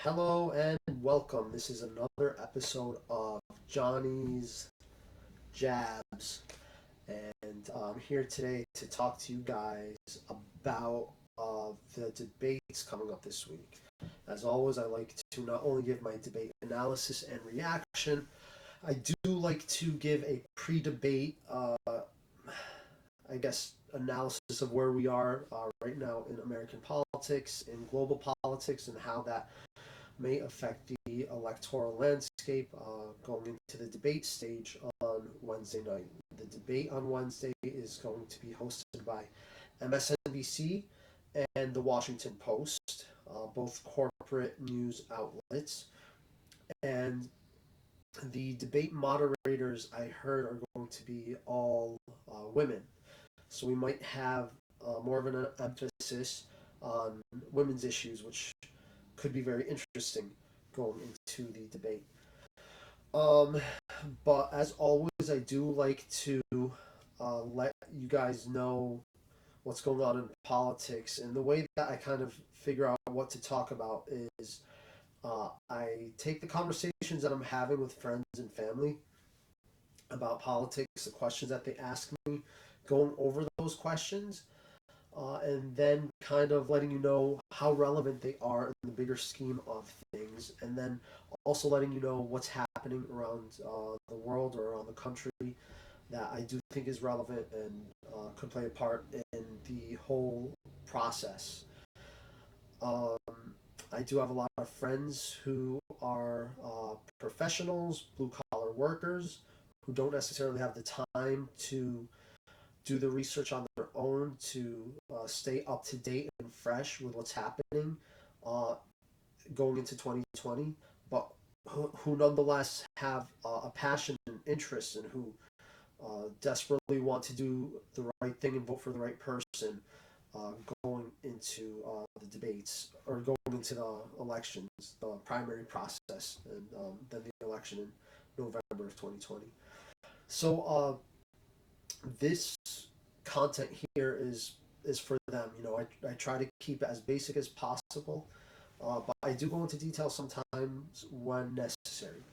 Hello and welcome. This is another episode of Johnny's Jabs, and I'm here today to talk to you guys about the debates coming up this week. As always, I like to not only give my debate analysis and reaction, I do like to give a pre-debate, analysis of where we are right now in American politics, in global politics, and how that may affect the electoral landscape going into the debate stage on Wednesday night. The debate on Wednesday is going to be hosted by MSNBC and the Washington Post, both corporate news outlets. And the debate moderators, I heard, are going to be all women. So we might have more of an emphasis on women's issues, which could be very interesting going into the debate. Um, but as always, I do like to let you guys know what's going on in politics. And the way that I kind of figure out what to talk about is I take the conversations that I'm having with friends and family about politics, the questions that they ask me, going over those questions, and then kind of letting you know how relevant they are in the bigger scheme of things, and then also letting you know what's happening around the world or around the country that I do think is relevant and could play a part in the whole process. Um, I do have a lot of friends who are professionals, blue collar workers, who don't necessarily have the time to do the research on their own to stay up to date and fresh with what's happening uh, going into 2020, but who nonetheless have a passion and interest and who desperately want to do the right thing and vote for the right person uh, going into the debates or going into the elections, the primary process, and then the election in November of 2020. So this content here is for them. You know, I try to keep it as basic as possible, but I do go into detail sometimes when necessary.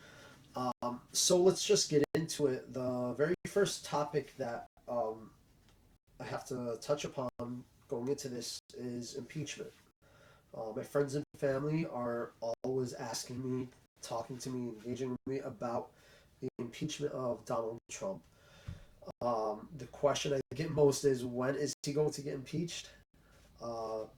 So let's just get into it. The very first topic that I have to touch upon going into this is impeachment. My friends and family are always asking me, talking to me, engaging with me about the impeachment of Donald Trump. The question I get most is, when is he going to get impeached? Or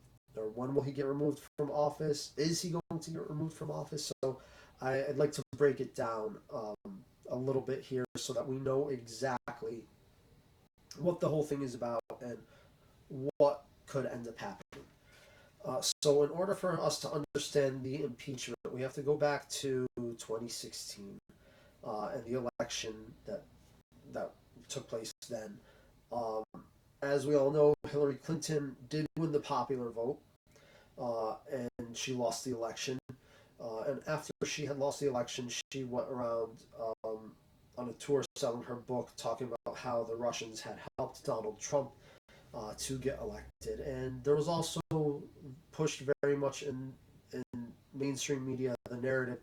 when will he get removed from office? Is he going to get removed from office? So I'd like to break it down a little bit here so that we know exactly what the whole thing is about and what could end up happening. So in order for us to understand the impeachment, we have to go back to 2016 and the election that took place then. Um, as we all know, Hillary Clinton did win the popular vote, and she lost the election. And after she had lost the election, she went around on a tour selling her book, talking about how the Russians had helped Donald Trump to get elected. And there was also pushed very much in mainstream media the narrative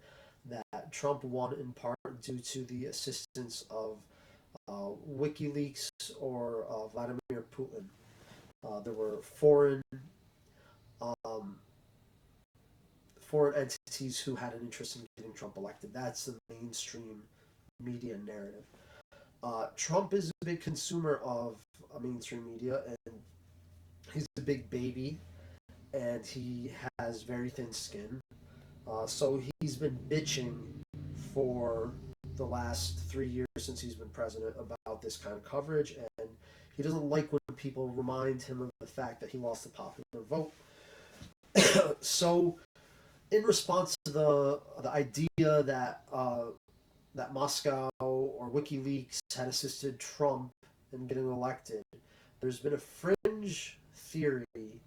that Trump won in part due to the assistance of WikiLeaks or Vladimir Putin. There were um, foreign entities who had an interest in getting Trump elected. That's the mainstream media narrative. Trump is a big consumer of mainstream media, and he's a big baby, and he has very thin skin. So he's been bitching for the last 3 years since he's been president about this kind of coverage, and he doesn't like when people remind him of the fact that he lost the popular vote. So, in response to the idea that Moscow or WikiLeaks had assisted Trump in getting elected, there's been a fringe theory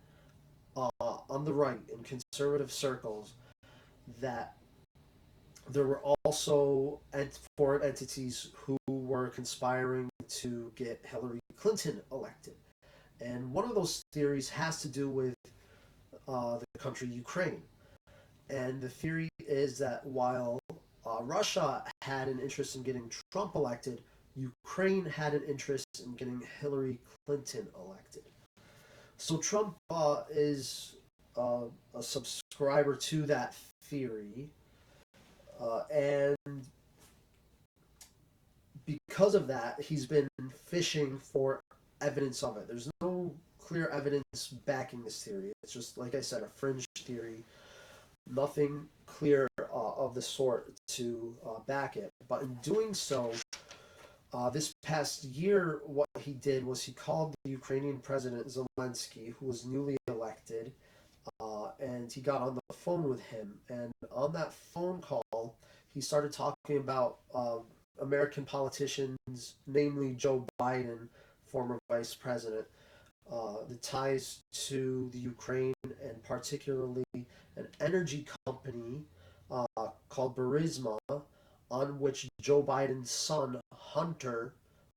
on the right in conservative circles that there were also foreign entities who were conspiring to get Hillary Clinton elected. And one of those theories has to do with the country Ukraine. And the theory is that while Russia had an interest in getting Trump elected, Ukraine had an interest in getting Hillary Clinton elected. So Trump is a subscriber to that theory, and because of that, he's been fishing for evidence of it. There's no clear evidence backing this theory. It's just, like I said, a fringe theory. Nothing clear of the sort to back it. But in doing so, this past year, what he did was he called the Ukrainian President Zelensky, who was newly elected, and he got on the phone with him. And on that phone call, he started talking about American politicians, namely Joe Biden, former vice president, the ties to the Ukraine, and particularly an energy company called Burisma, on which Joe Biden's son, Hunter,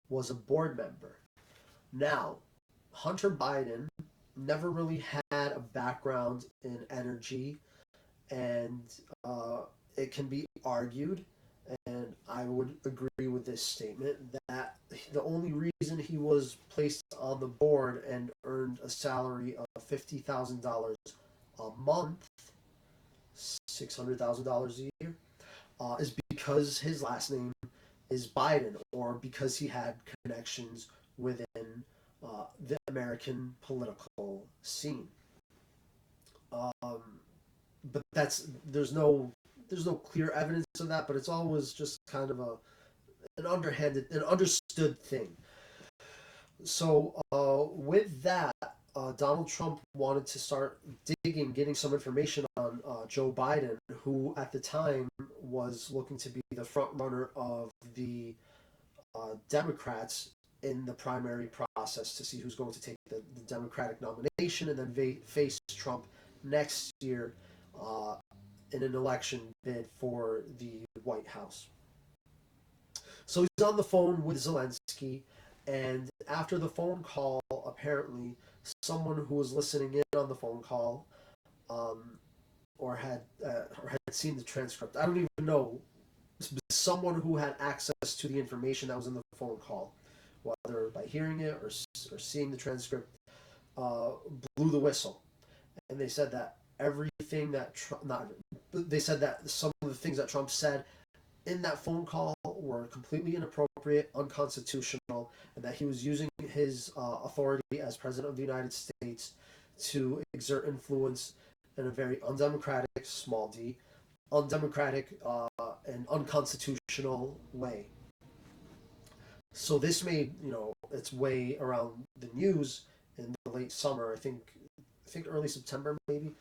was a board member. Now, Hunter Biden never really had a background in energy, and it can be argued, and I would agree with this statement, that the only reason he was placed on the board and earned a salary of $50,000 a month, $600,000 a year, is because his last name is Biden, or because he had connections within the American political scene. Um, but there's no clear evidence of that, but it's always just kind of an understood thing. So with that, Donald Trump wanted to start getting some information on Joe Biden, who at the time was looking to be the front runner of the Democrats in the primary process to see who's going to take the Democratic nomination and then face Trump next year in an election bid for the White House. So he's on the phone with Zelensky, and after the phone call, apparently, someone who was listening in on the phone call, um, or had seen the transcript. I don't even know. Someone who had access to the information that was in the phone call, whether by hearing it or seeing the transcript, uh, blew the whistle, and they said that everything that Trump, not, they said that some of the things that Trump said in that phone call were completely inappropriate, unconstitutional, and that he was using his authority as president of the United States to exert influence in a very undemocratic, small d, undemocratic and unconstitutional way. So this made its way around the news in the late summer. I think early September maybe,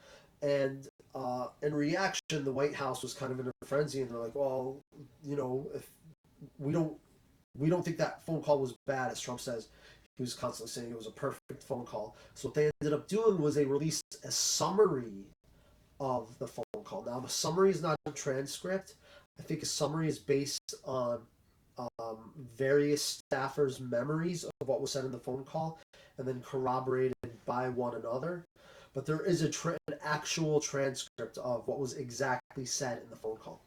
and in reaction, the White House was kind of in a frenzy, and they're like, "Well, if we don't we don't think that phone call was bad," as Trump says. He was constantly saying it was a perfect phone call. So what they ended up doing was they released a summary of the phone call. Now, the summary is not a transcript. I think a summary is based on various staffers' memories of what was said in the phone call and then corroborated by one another. But there is an actual transcript of what was exactly said in the phone call.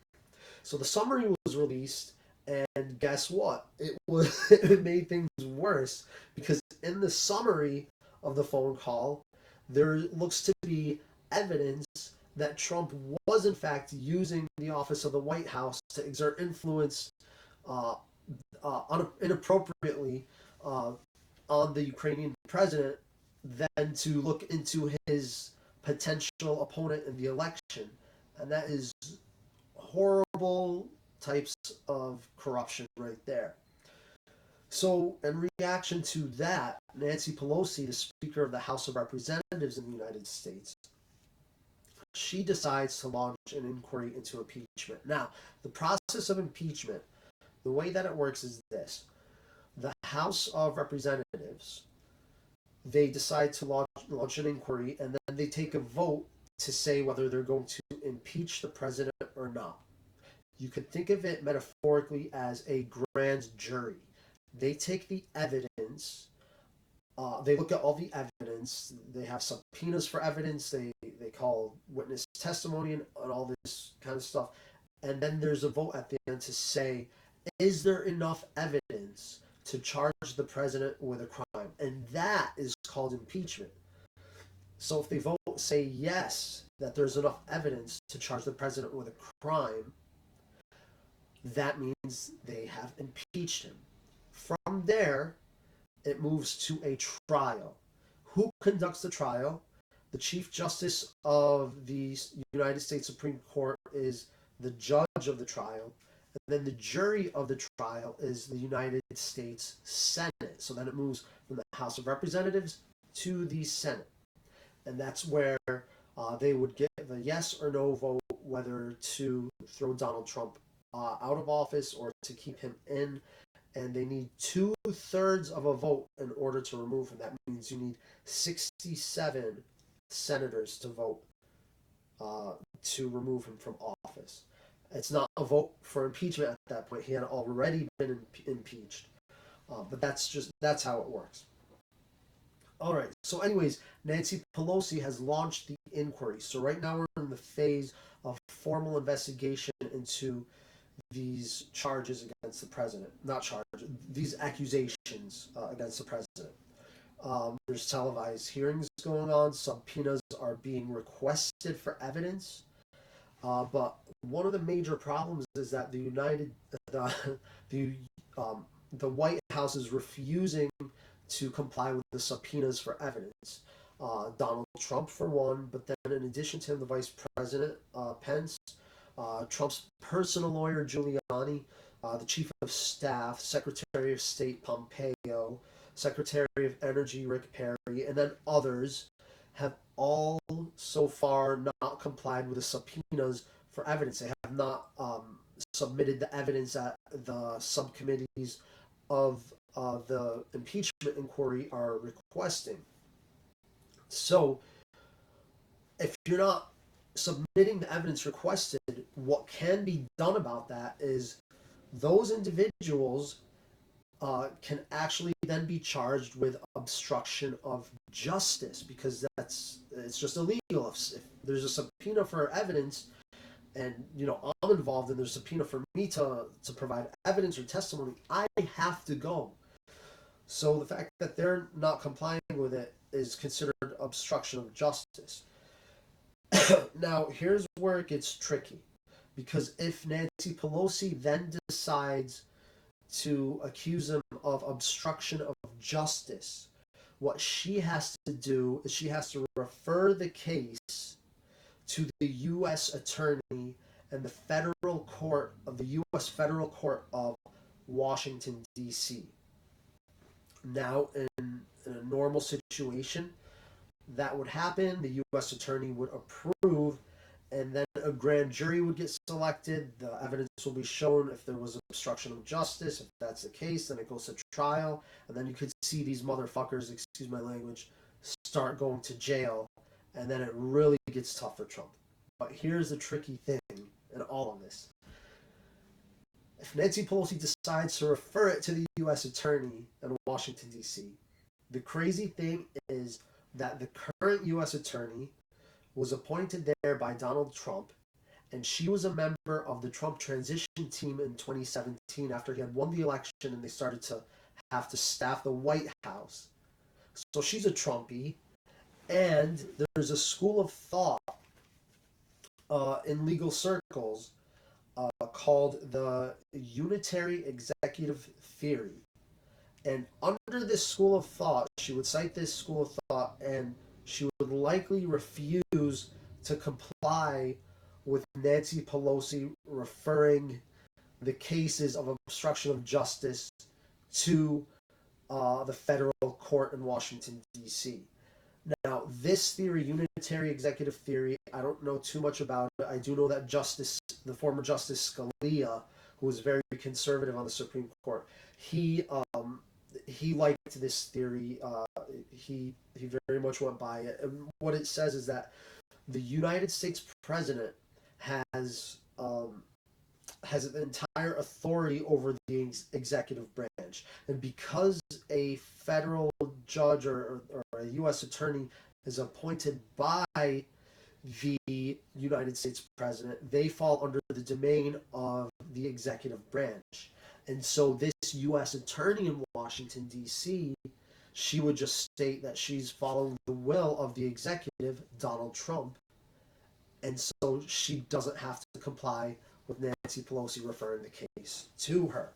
So the summary was released, and guess what? It made things worse, because in the summary of the phone call, there looks to be evidence that Trump was in fact using the office of the White House to exert influence uh, inappropriately uh, on the Ukrainian president, than to look into his potential opponent in the election. And that is horrible types of corruption right there. So, in reaction to that, Nancy Pelosi, the Speaker of the House of Representatives in the United States, she decides to launch an inquiry into impeachment. Now, the process of impeachment, the way that it works is this: the House of Representatives, they decide to launch an inquiry, and then they take a vote to say whether they're going to impeach the president or not. You could think of it metaphorically as a grand jury. They take the evidence, they look at all the evidence, they have subpoenas for evidence, they call witness testimony and all this kind of stuff. And then there's a vote at the end to say, is there enough evidence to charge the president with a crime? And that is called impeachment. So if they vote, say yes, that there's enough evidence to charge the president with a crime, that means they have impeached him. From there, it moves to a trial. Who conducts the trial? The Chief Justice of the United States Supreme Court is the judge of the trial. And then the jury of the trial is the United States Senate. So then it moves from the House of Representatives to the Senate. And that's where they would give a yes or no vote whether to throw Donald Trump out of office or to keep him in. And they need 2/3 of a vote in order to remove him. That means you need 67 senators to vote to remove him from office. It's not a vote for impeachment at that point. He had already been impeached. But that's how it works. All right. So anyways, Nancy Pelosi has launched the inquiry. So right now we're in the phase of formal investigation into these charges against the president. Not charges, these accusations against the president. There's televised hearings going on. Subpoenas are being requested for evidence. But one of the major problems is that the White House is refusing to comply with the subpoenas for evidence. Donald Trump, for one, but then in addition to him, the Vice President, Pence, Trump's personal lawyer, Giuliani, the Chief of Staff, Secretary of State, Pompeo, Secretary of Energy, Rick Perry, and then others have all so far not complied with the subpoenas for evidence. They have not submitted the evidence that the subcommittees of the impeachment inquiry are requesting. So, if you're not submitting the evidence requested, what can be done about that is those individuals can actually then be charged with obstruction of justice, because it's just illegal. If there's a subpoena for evidence, and I'm involved and there's a subpoena for me to provide evidence or testimony, I have to go. So the fact that they're not complying with it is considered obstruction of justice. Now, here's where it gets tricky, because if Nancy Pelosi then decides to accuse him of obstruction of justice, what she has to do is she has to refer the case to the U.S. Attorney and the Federal Court of the U.S. Federal Court of Washington, D.C. Now, in a normal situation, that would happen. The U.S. Attorney would approve, and then a grand jury would get selected. The evidence will be shown if there was obstruction of justice. If that's the case, then it goes to trial, and then you could see these motherfuckers, excuse my language, start going to jail, and then it really gets tough for Trump. But here's the tricky thing in all of this. If Nancy Pelosi decides to refer it to the U.S. Attorney in Washington, D.C., the crazy thing is that the current U.S. Attorney was appointed there by Donald Trump, and she was a member of the Trump transition team in 2017 after he had won the election and they started to have to staff the White House. So she's a Trumpy, and there's a school of thought in legal circles called the Unitary Executive Theory. And under this school of thought, she would cite this school of thought, and she would likely refuse to comply with Nancy Pelosi referring the cases of obstruction of justice to the federal court in Washington, D.C. Now, this theory, unitary executive theory, I don't know too much about it. I do know that the former Justice Scalia, who was very conservative on the Supreme Court, he liked this theory. He very much went by it. And what it says is that the United States president has an entire authority over the executive branch, and because a federal judge or a U.S. attorney is appointed by the United States president, they fall under the domain of the executive branch. And so this U.S. attorney in Washington, D.C., she would just state that she's following the will of the executive, Donald Trump, and so she doesn't have to comply with Nancy Pelosi referring the case to her.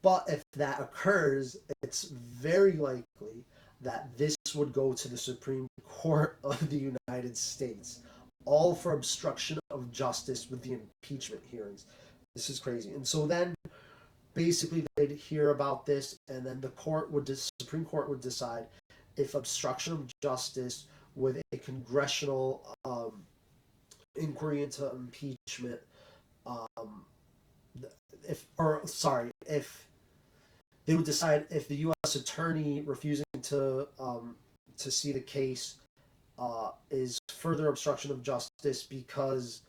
But if that occurs, it's very likely that this would go to the Supreme Court of the United States, all for obstruction of justice with the impeachment hearings. This is crazy. And so then basically they'd hear about this, and then the Supreme Court would decide if obstruction of justice with a congressional inquiry into impeachment, if they would decide if the U.S. attorney refusing to see the case is further obstruction of justice because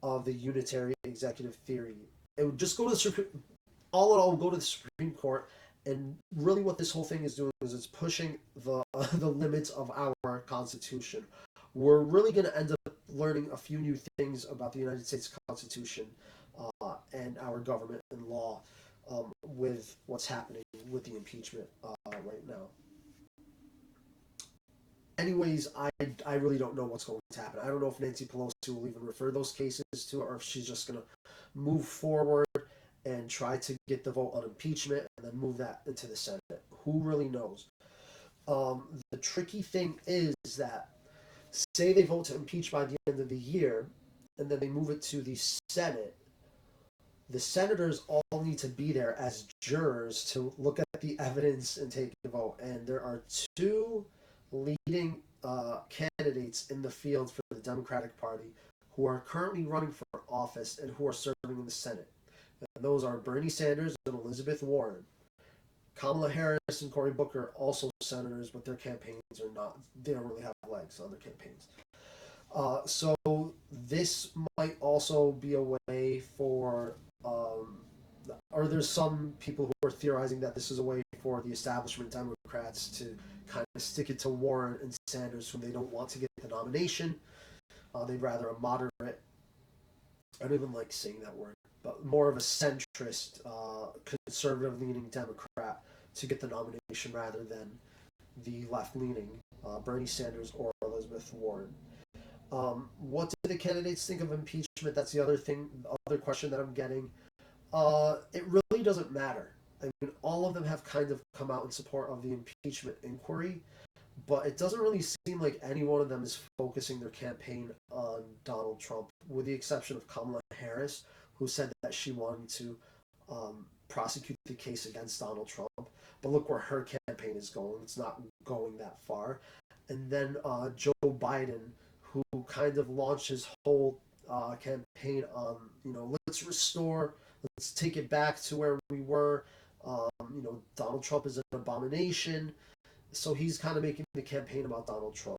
of the unitary executive theory. It would just go to the Supreme. All in all, go to the Supreme Court, and really, what this whole thing is doing is it's pushing the limits of our Constitution. We're really going to end up learning a few new things about the United States Constitution and our government and law with what's happening with the impeachment right now. Anyways, I really don't know what's going to happen. I don't know if Nancy Pelosi will even refer those cases to her, or if she's just going to move forward and try to get the vote on impeachment and then move that into the Senate. Who really knows? The tricky thing is that, say they vote to impeach by the end of the year, and then they move it to the Senate, the senators all need to be there as jurors to look at the evidence and take a vote. And there are two leading candidates in the field for the Democratic Party who are currently running for office and who are serving in the Senate. And those are Bernie Sanders and Elizabeth Warren. Kamala Harris and Cory Booker, also senators, but their campaigns are not, they don't really have legs on their campaigns. So this might also be a way for, or there's some people who are theorizing that this is a way for the establishment Democrats to kind of stick it to Warren and Sanders, whom they don't want to get the nomination. They'd rather a moderate, I don't even like saying that word, but more of a centrist, conservative-leaning Democrat to get the nomination rather than the left-leaning Bernie Sanders or Elizabeth Warren. What do the candidates think of impeachment? That's the other question that I'm getting. It really doesn't matter. I mean, all of them have kind of come out in support of the impeachment inquiry, but it doesn't really seem like any one of them is focusing their campaign on Donald Trump, with the exception of Kamala Harris, who said that she wanted to prosecute the case against Donald Trump. But look where her campaign is going. It's not going that far. And then Joe Biden, who kind of launched his whole campaign on, let's take it back to where we were. Donald Trump is an abomination. So he's kind of making the campaign about Donald Trump.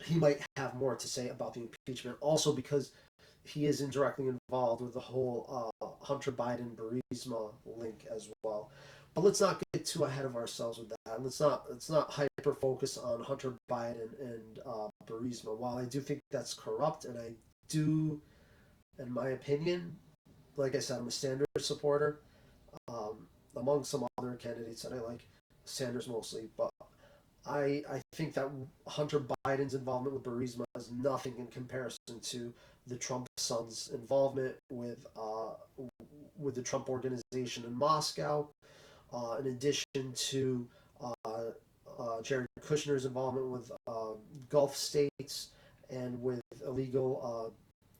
He might have more to say about the impeachment, also because he is indirectly involved with the whole Hunter Biden Burisma link as well. But let's not get too ahead of ourselves with that. Let's not hyper focus on Hunter Biden and Burisma. While I do think that's corrupt, and I do, in my opinion, like I said, I'm a Sanders supporter. Among some other candidates that I like, Sanders mostly, but I think that Hunter Biden's involvement with Burisma is nothing in comparison to the Trump son's involvement with the Trump organization in Moscow, in addition to Jared Kushner's involvement with Gulf states and with illegal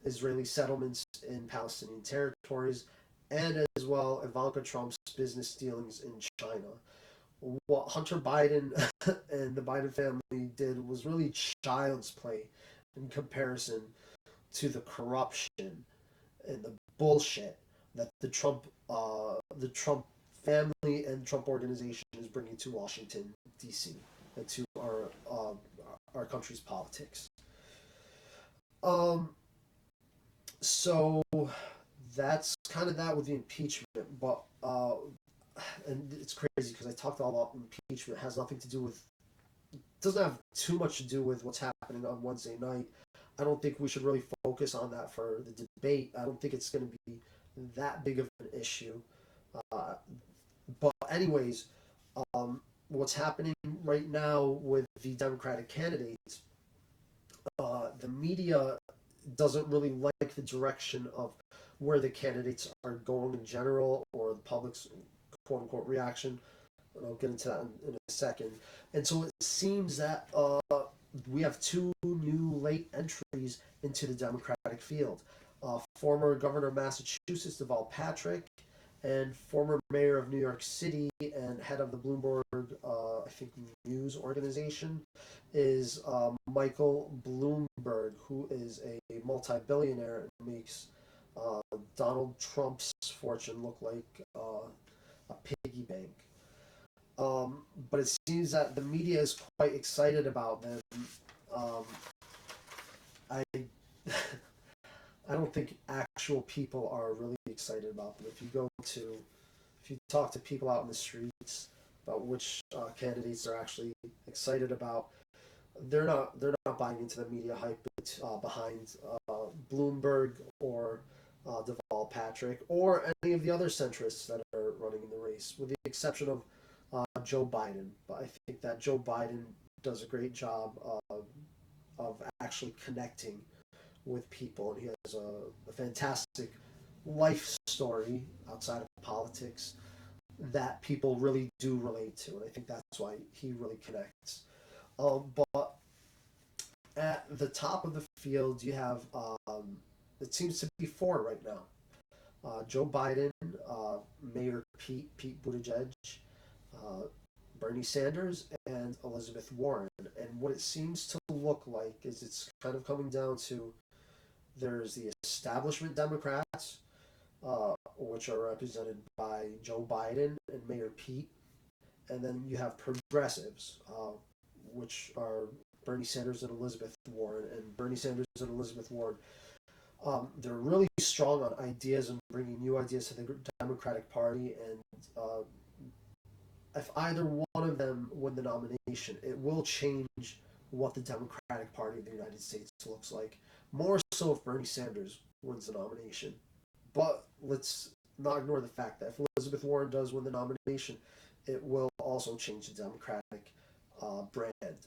Israeli settlements in Palestinian territories, and as well Ivanka Trump's business dealings in China. What Hunter Biden and the Biden family did was really child's play in comparison to the corruption and the bullshit that the Trump family and Trump organization is bringing to Washington, D.C. and to our country's politics. So that's kind of that with the impeachment, but and it's crazy because I talked all about impeachment. It has nothing to do with doesn't have too much to do with what's happening on Wednesday night. I don't think we should really focus on that for the debate. I don't think it's going to be that big of an issue. Uh, but anyways, what's happening right now with the Democratic candidates, the media doesn't really like the direction of where the candidates are going in general, or the public's quote unquote reaction. And I'll get into that in a second. And so it seems that we have two new late entries into the Democratic field. Former Governor of Massachusetts, Deval Patrick, and former mayor of New York City and head of the Bloomberg, I think, news organization, is Michael Bloomberg, who is a multi-billionaire and makes Donald Trump's fortune look like a piggy bank. But it seems that the media is quite excited about them. I I don't think actual people are really excited about them. If you talk to people out in the streets about which candidates they're actually excited about, they're not buying into the media hype behind Bloomberg or Deval Patrick or any of the other centrists that are running in the race, with the exception of Joe Biden. But I think that Joe Biden does a great job of actually connecting with people, and he has a fantastic life story outside of politics that people really do relate to, and I think that's why he really connects. But at the top of the field, you have it seems to be four right now: Joe Biden, Mayor Pete Buttigieg, Bernie Sanders, and Elizabeth Warren. And what it seems to look like is it's kind of coming down to there's the establishment Democrats, which are represented by Joe Biden and Mayor Pete, and then you have progressives, which are Bernie Sanders and Elizabeth Warren. And Bernie Sanders and Elizabeth Warren, they're really strong on ideas and bringing new ideas to the Democratic Party. And if either one of them win the nomination, it will change what the Democratic Party of the United States looks like. More so if Bernie Sanders wins the nomination. But let's not ignore the fact that if Elizabeth Warren does win the nomination, it will also change the Democratic brand.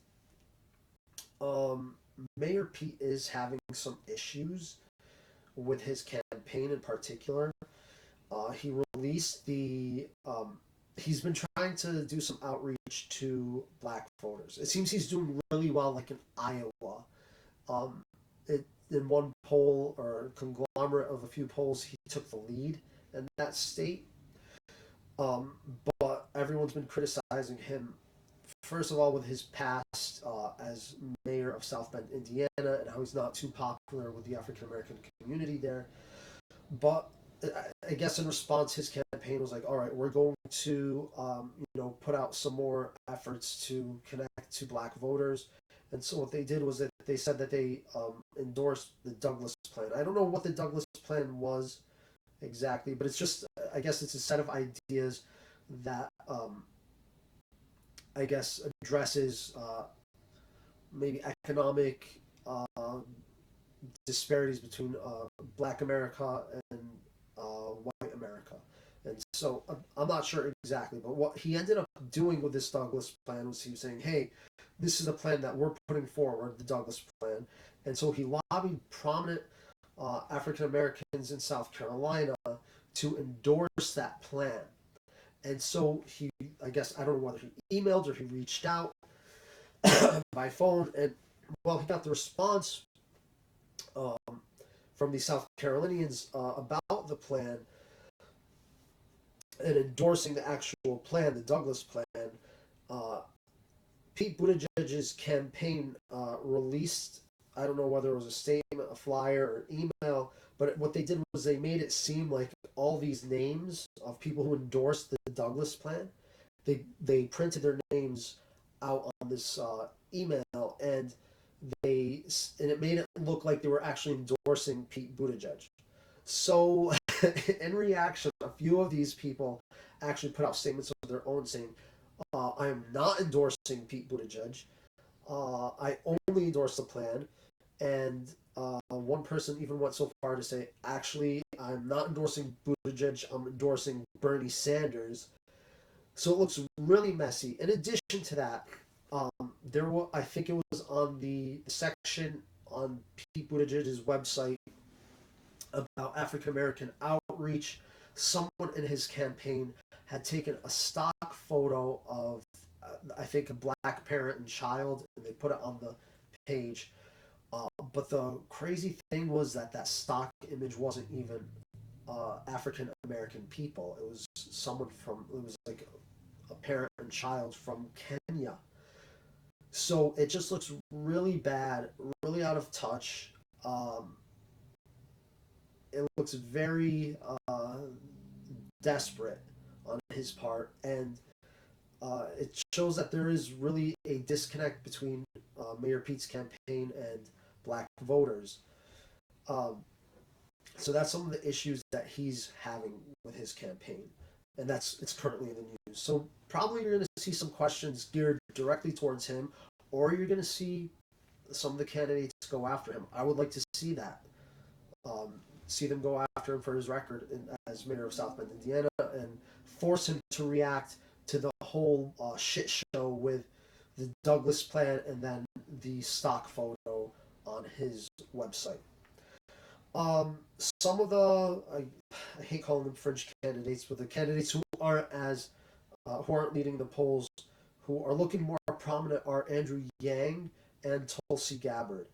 Mayor Pete is having some issues with his campaign in particular. He released he's been trying to do some outreach to black voters. It seems he's doing really well, like in Iowa. In one poll or conglomerate of a few polls, he took the lead in that state. But everyone's been criticizing him, first of all, with his past as mayor of South Bend, Indiana, and how he's not too popular with the African American community there. But I guess in response, his campaign was like, "All right, we're going to, put out some more efforts to connect to black voters." And so what they did was that they said that they endorsed the Douglas Plan. I don't know what the Douglas Plan was exactly, but it's just, I guess it's a set of ideas that I guess addresses maybe economic disparities between Black America and white America. And so I'm not sure exactly, but what he ended up doing with this Douglas Plan was he was saying, "Hey, this is the plan that we're putting forward, the Douglas Plan." And so he lobbied prominent African Americans in South Carolina to endorse that plan. And so I guess, I don't know whether he emailed or he reached out by phone, and well, he got the response um, from the South Carolinians about the plan and endorsing the actual plan, the Douglas Plan. Uh, Pete Buttigieg's campaign released, I don't know whether it was a statement, a flyer, or email, but what they did was they made it seem like all these names of people who endorsed the Douglas Plan, they printed their names out on this email, and it made it look like they were actually endorsing Pete Buttigieg. So in reaction, a few of these people actually put out statements of their own saying, "I am not endorsing Pete Buttigieg. I only endorse the plan. And one person even went so far to say, actually, I'm not endorsing Buttigieg, I'm endorsing Bernie Sanders. So it looks really messy. In addition to that, there was, I think it was on the section on Pete Buttigieg's website about African American outreach. Someone in his campaign had taken a stock photo of, I think, a black parent and child, and they put it on the page. But the crazy thing was that that stock image wasn't even African American people. It was someone from, it was like a parent and child from Kenya. So it just looks really bad, really out of touch. Um, it looks very desperate on his part, and it shows that there is really a disconnect between Mayor Pete's campaign and black voters. Um, so that's some of the issues that he's having with his campaign, and it's currently in the news. So probably you're going to see some questions geared directly towards him, or you're going to see some of the candidates go after him. I would like to see that. See them go after him for his record as mayor of South Bend, Indiana, and force him to react to the whole shit show with the Douglas plan and then the stock photo on his website. Some of I hate calling them fringe candidates, but the candidates who aren't leading the polls, who are looking more prominent, are Andrew Yang and Tulsi Gabbard.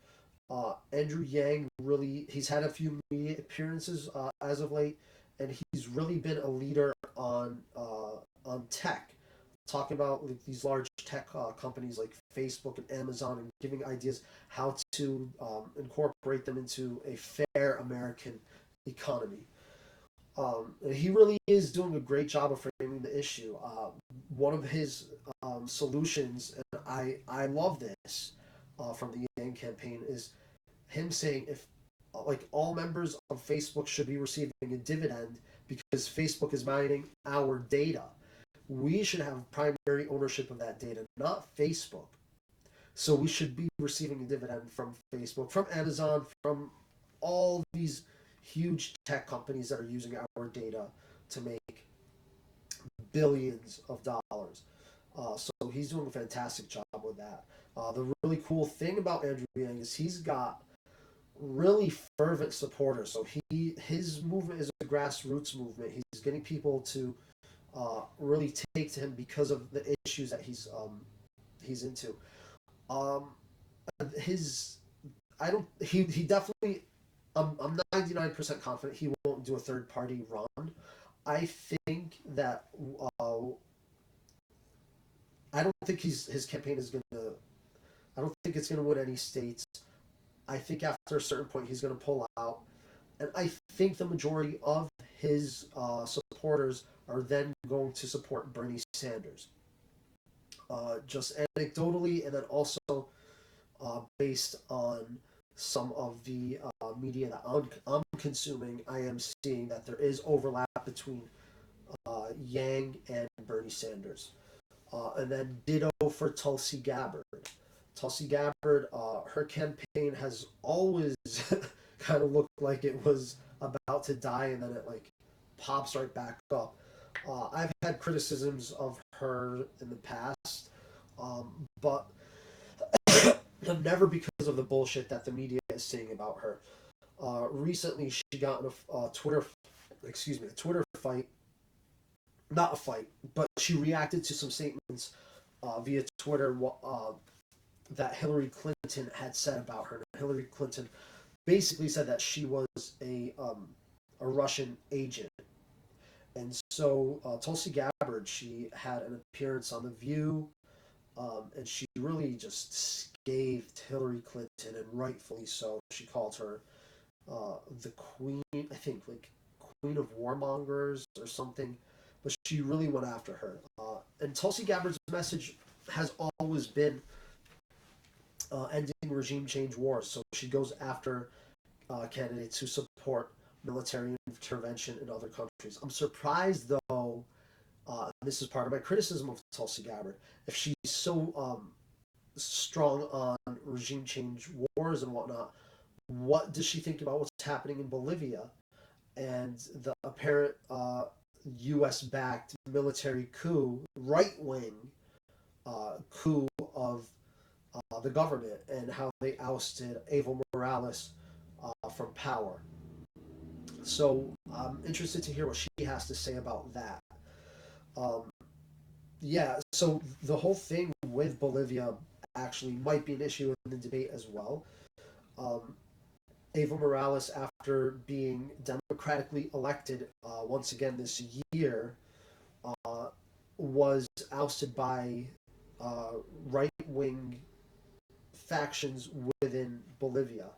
Andrew Yang really, he's had a few media appearances as of late, and he's really been a leader on tech, talking about like, these large tech companies like Facebook and Amazon, and giving ideas how to incorporate them into a fair American economy. And he really is doing a great job of framing the issue. One of his solutions, and I love this from the Yang campaign, is him saying if like all members of Facebook should be receiving a dividend because Facebook is mining our data. We should have primary ownership of that data, not Facebook. So we should be receiving a dividend from Facebook, from Amazon, from all these huge tech companies that are using our data to make billions of dollars. So he's doing a fantastic job with that. The really cool thing about Andrew Yang is he's got really fervent supporters. So his movement is a grassroots movement. He's getting people to really take to him because of the issues that he's into. Um, his I don't he definitely I'm 99% confident he won't do a third party run. I think that I don't think his campaign is gonna. I don't think it's gonna win any states. I think after a certain point he's gonna pull out, and I think the majority of his supporters are then going to support Bernie Sanders. Just anecdotally, and then also based on some of the media that I'm consuming, I am seeing that there is overlap between Yang and Bernie Sanders. And then ditto for Tulsi Gabbard. Tulsi Gabbard, her campaign has always kind of looked like it was about to die, and then it like pops right back up. I've had criticisms of her in the past, but never because of the bullshit that the media is saying about her. Recently, she got in a Twitter fight, not a fight, but she reacted to some statements via Twitter that Hillary Clinton had said about her. Hillary Clinton basically said that she was a Russian agent. And so Tulsi Gabbard, she had an appearance on The View, and she really just scathed Hillary Clinton, and rightfully so. She called her the queen, I think, like queen of warmongers or something. But she really went after her. And Tulsi Gabbard's message has always been ending regime change wars. So she goes after candidates who support military intervention in other countries. I'm surprised, though, this is part of my criticism of Tulsi Gabbard. If she's so strong on regime change wars and whatnot. What does she think about what's happening in Bolivia and the apparent U.S. backed military coup, right wing coup of the government, and how they ousted Evo Morales from power? So I'm interested to hear what she has to say about that. Um, yeah, so the whole thing with Bolivia actually might be an issue in the debate as well. Um, Evo Morales, after being democratically elected once again this year, uh, was ousted by right wing factions within Bolivia.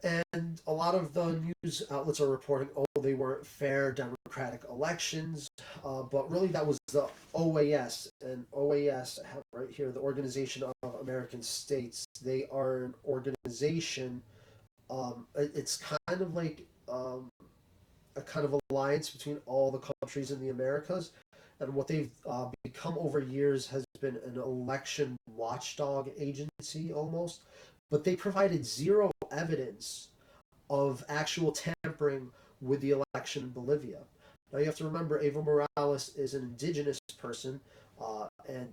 And a lot of the news outlets are reporting, oh, they weren't fair democratic elections. But really, that was the OAS. And OAS, I have right here, the Organization of American States. They are an organization. It's kind of like a kind of alliance between all the countries in the Americas. And what they've become over years has been an election watchdog agency almost. But they provided zero evidence of actual tampering with the election in Bolivia. Now you have to remember, Evo Morales is an indigenous person, and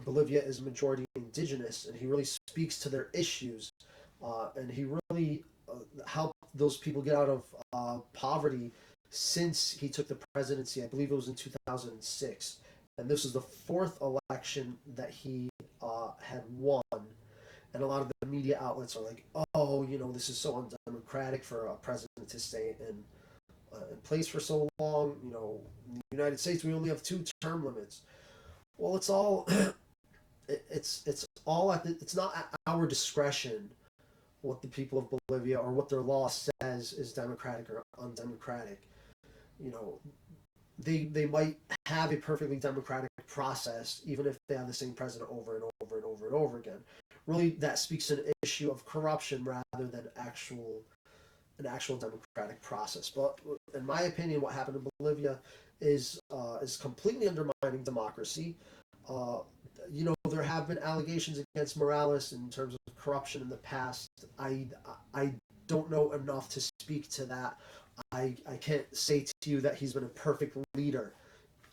Bolivia is majority indigenous, and he really speaks to their issues, and he really helped those people get out of poverty since he took the presidency. I believe it was in 2006, and this was the fourth election that he had won. And a lot of the media outlets are like, oh, this is so undemocratic for a president to stay in place for so long. In the United States, we only have two term limits. Well, it's all it's all it's not at our discretion what the people of Bolivia or what their law says is democratic or undemocratic. You know, they might have a perfectly democratic process even if they have the same president over and over and over and over again. Really, that speaks to an issue of corruption rather than an actual democratic process. But in my opinion, what happened in Bolivia is completely undermining democracy. Uh, there have been allegations against Morales in terms of corruption in the past. I don't know enough to speak to that. I can't say to you that he's been a perfect leader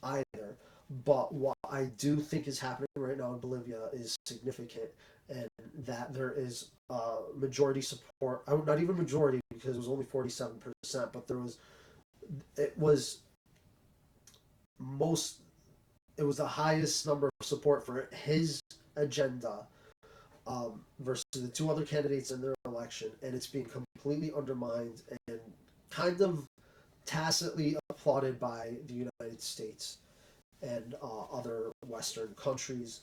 either. But what I do think is happening right now in Bolivia is significant, and that there is majority support. Not even majority because it was only 47%, but it was most it was the highest number of support for his agenda versus the two other candidates in their election, and it's being completely undermined and kind of tacitly applauded by the United States and other Western countries.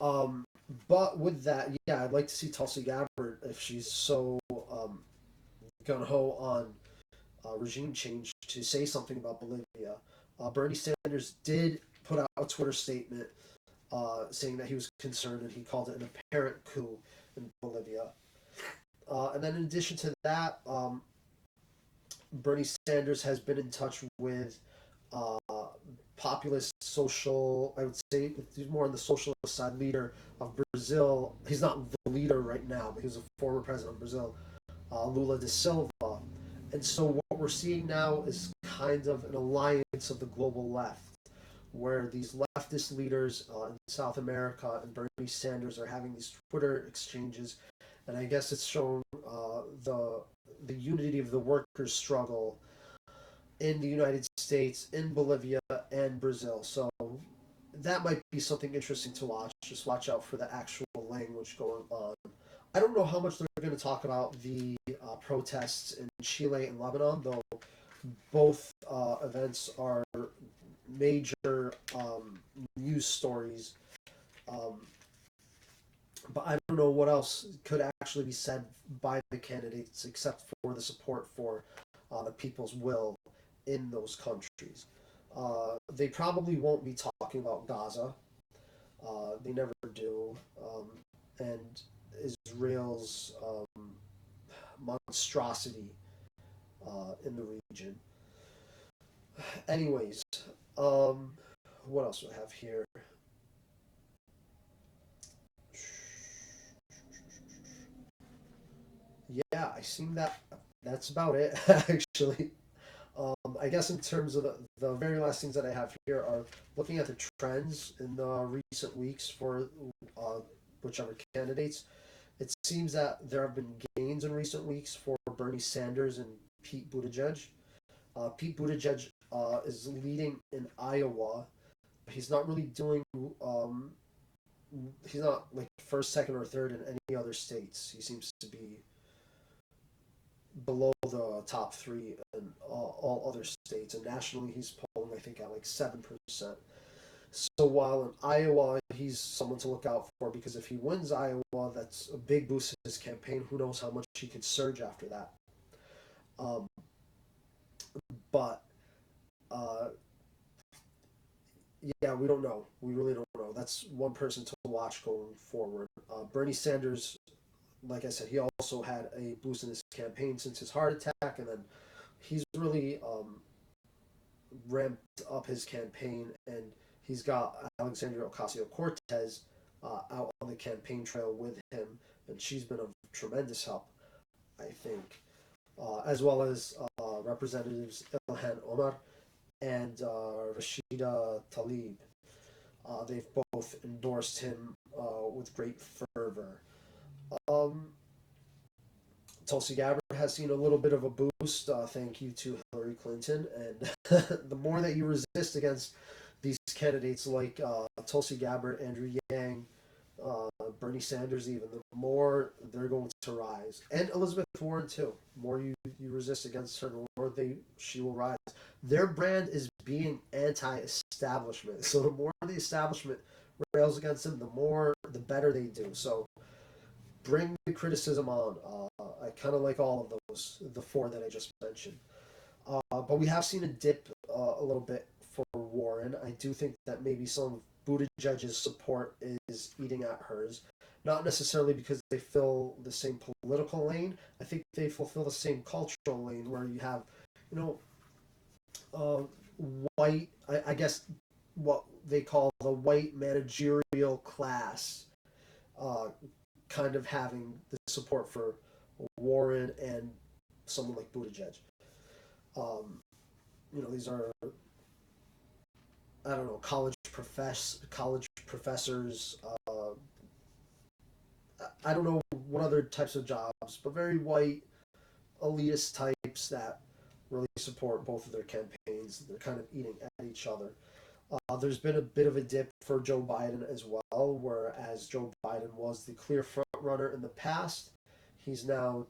um, but with that, yeah, I'd like to see Tulsi Gabbard if she's so gun ho on regime change to say something about Bolivia. Bernie Sanders did put out a Twitter statement saying that he was concerned and he called it an apparent coup in Bolivia. And then in addition to that, Bernie Sanders has been in touch with uh, populist social, I would say he's more on the socialist side, leader of Brazil. He's not the leader right now, but he was a former president of Brazil, Lula da Silva. And so what we're seeing now is kind of an alliance of the global left, where these leftist leaders in South America and Bernie Sanders are having these Twitter exchanges, and I guess it's shown the unity of the workers' struggle in the United States, in Bolivia, and Brazil. So that might be something interesting to watch. Just watch out for the actual language going on. I don't know how much they're going to talk about the protests in Chile and Lebanon, though both events are major news stories. Um, but I don't know what else could actually be said by the candidates except for the support for the people's will in those countries. They probably won't be talking about Gaza. They never do. And Israel's monstrosity in the region. Anyways, what else do I have here? Yeah, I seen that. That's about it, actually. I guess in terms of the very last things that I have here are looking at the trends in the recent weeks for uh, whichever candidates. It seems that there have been gains in recent weeks for Bernie Sanders and Pete Buttigieg. Pete Buttigieg is leading in Iowa. He's not really doing. He's not like first, second, or third in any other states. He seems to be below the top three in all other states, and nationally he's polling I think at like 7%. So while in Iowa he's someone to look out for because if he wins Iowa, that's a big boost to his campaign. Who knows how much he could surge after that? Um, but uh, yeah, we don't know. We really don't know. That's one person to watch going forward. Bernie Sanders, like I said, he also had a boost in his campaign since his heart attack, and then he's really ramped up his campaign, and he's got Alexandria Ocasio Cortez out on the campaign trail with him, and she's been of tremendous help, I think, as well as Representatives Ilhan Omar and Rashida Tlaib. They've both endorsed him with great fervor. Um, Tulsi Gabbard has seen a little bit of a boost. Thank you to Hillary Clinton. And the more that you resist against these candidates like Tulsi Gabbard, Andrew Yang, Bernie Sanders, even, the more they're going to rise. And Elizabeth Warren, too. The more you resist against her, the more she will rise. Their brand is being anti establishment. So the more the establishment rails against them, the better they do. So bring the criticism on. I kind of like all of those, the four that I just mentioned. But we have seen a dip a little bit for Warren. I do think that maybe some of Buttigieg's support is eating at hers. Not necessarily because they fill the same political lane. I think they fulfill the same cultural lane where you have, you know, uh, white, I guess what they call the white managerial class uh, kind of having the support for Warren and someone like Buttigieg. Um, these are I don't know college professors. I don't know what other types of jobs, but very white elitist types that really support both of their campaigns. They're kind of eating at each other. There's been a bit of a dip for Joe Biden as well, whereas Joe Biden was the clear front runner in the past. He's now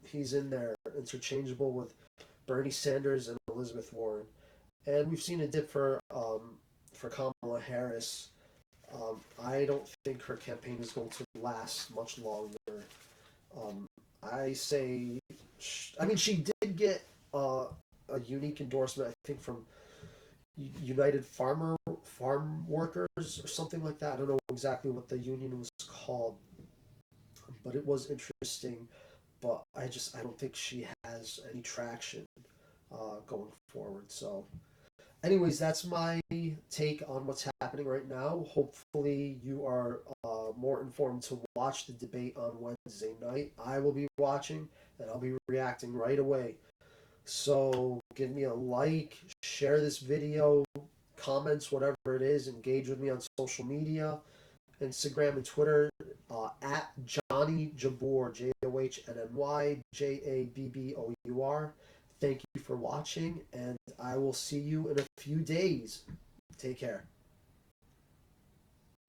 he's in there interchangeable with Bernie Sanders and Elizabeth Warren, and we've seen a dip for Kamala Harris. I don't think her campaign is going to last much longer. Um, I say, I mean, she did get a unique endorsement, I think, from United Farm Workers or something like that. I don't know exactly what the union was called, but it was interesting. But I don't think she has any traction going forward. So, anyways, that's my take on what's happening right now. Hopefully, you are more informed to watch the debate on Wednesday night. I will be watching, and I'll be reacting right away. So give me a like, share this video, comments, whatever it is. Engage with me on social media, Instagram and Twitter, at Johnny Jabbour, JohnnyJabbour. Thank you for watching, and I will see you in a few days. Take care.